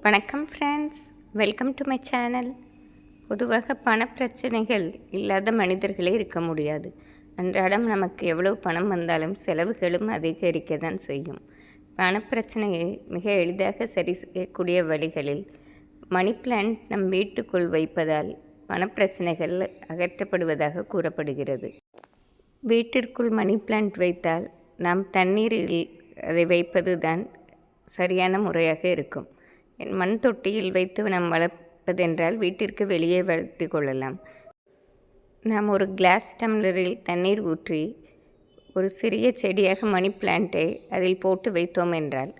வணக்கம் friends, welcome to my channel. பொதுவாக பணப்பிரச்சனைகள் இல்லாத மனிதர்களே இருக்க முடியாது. அன்றாடம் நமக்கு எவ்வளவு பணம் வந்தாலும் செலவுகளும் அதிகரிக்க தான் செய்யும். பணப்பிரச்சனையை மிக எளிதாக சரி செய்யக்கூடிய வழிகளில் மணி பிளான்ட் நம் வீட்டுக்குள் வைப்பதால் பணப்பிரச்சனைகள் அகற்றப்படுவதாக கூறப்படுகிறது. வீட்டிற்குள் மணி பிளான்ட் வைத்தால் நாம் தண்ணீரில் அதை வைப்பது தான் சரியான முறையாக இருக்கும். மண் தொட்டியில் வைத்து நாம் வளர்ப்பதென்றால் வீட்டிற்கு வெளியே வளர்த்து கொள்ளலாம். நாம் ஒரு கிளாஸ் டம்ளரில் தண்ணீர் ஊற்றி ஒரு சிறிய செடியாக மணி பிளான்ட்டை அதில் போட்டு வைத்தோம் என்றால்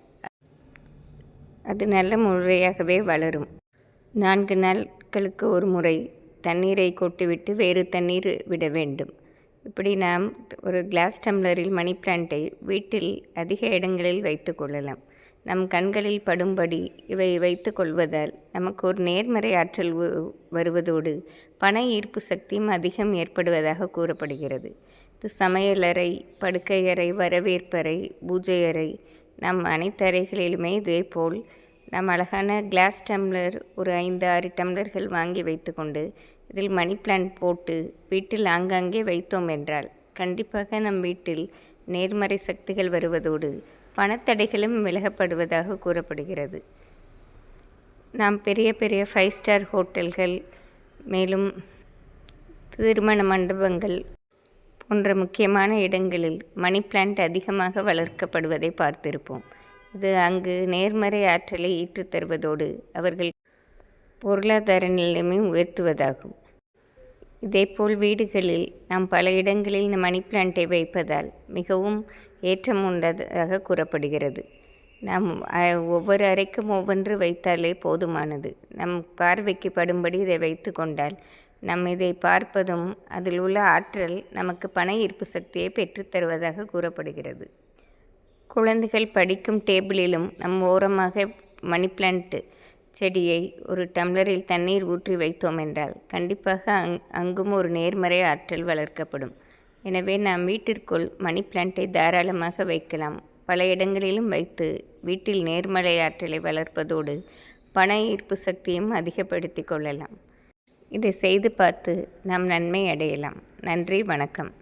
அது நல்ல முறையாகவே வளரும். 4 நாட்களுக்கு ஒரு முறை தண்ணீரை கொட்டிவிட்டு வேறு தண்ணீர் விட வேண்டும். இப்படி நாம் ஒரு கிளாஸ் டம்ளரில் மணி பிளான்ட்டை வீட்டில் அதிக இடங்களில் வைத்து கொள்ளலாம். நம் கண்களில் படும்படி இவை வைத்து கொள்வதால் நமக்கு ஒரு நேர்மறை ஆற்றல் வருவதோடு பண ஈர்ப்பு சக்தியும் அதிகம் ஏற்படுவதாக கூறப்படுகிறது. இது சமையலறை, படுக்கையறை, வரவேற்பறை, பூஜை அறை, நம் அனைத்து அறைகளிலுமே இதேபோல் நாம் அழகான கிளாஸ் டம்ளர் ஒரு 5-6 டம்ளர்கள் வாங்கி வைத்து கொண்டு இதில் மணி பிளான்ட் போட்டு வீட்டில் ஆங்காங்கே வைத்தோம் என்றால் கண்டிப்பாக நம் வீட்டில் நேர்மறை சக்திகள் வருவதோடு பணத்தடைகளும் விலகப்படுவதாக கூறப்படுகிறது. நாம் பெரிய பெரிய 5 ஸ்டார் ஹோட்டல்கள், மேலும் திருமண மண்டபங்கள் போன்ற முக்கியமான இடங்களில் மணி பிளான்ட் அதிகமாக வளர்க்கப்படுவதை பார்த்திருப்போம். இது அங்கு நேர்மறை ஆற்றலை ஈற்றுத் தருவதோடு அவர்கள் பொருளாதார நிலைமையும் உயர்த்துவதாகும். இதேபோல் வீடுகளில் நாம் பல இடங்களில் இந்த மணி பிளான்ட்டை வைப்பதால் மிகவும் ஏற்றம் உண்டதாக கூறப்படுகிறது. நாம் ஒவ்வொரு அறைக்கும் ஒவ்வொன்று வைத்தாலே போதுமானது. நம் பார்வைக்கு படும்படி இதை வைத்து கொண்டால் நம் இதை பார்ப்பதும் அதில் உள்ள ஆற்றல் நமக்கு பண ஈர்ப்பு சக்தியை பெற்றுத்தருவதாக கூறப்படுகிறது. குழந்தைகள் படிக்கும் டேபிளிலும் நம் ஓரமாக மணி பிளான்ட் செடியை ஒரு டம்ளரில் தண்ணீர் ஊற்றி வைத்தோம் என்றால் கண்டிப்பாக அங்கும் ஒரு நேர்மறை ஆற்றல் வளர்க்கப்படும். எனவே நாம் வீட்டிற்குள் மணி பிளான்ட்டை தாராளமாக வைக்கலாம். பல இடங்களிலும் வைத்து வீட்டில் நேர்மறை ஆற்றலை வளர்ப்பதோடு பண ஈர்ப்பு சக்தியும் அதிகப்படுத்தி கொள்ளலாம். இதை செய்து பார்த்து நாம் நன்மை அடையலாம். நன்றி, வணக்கம்.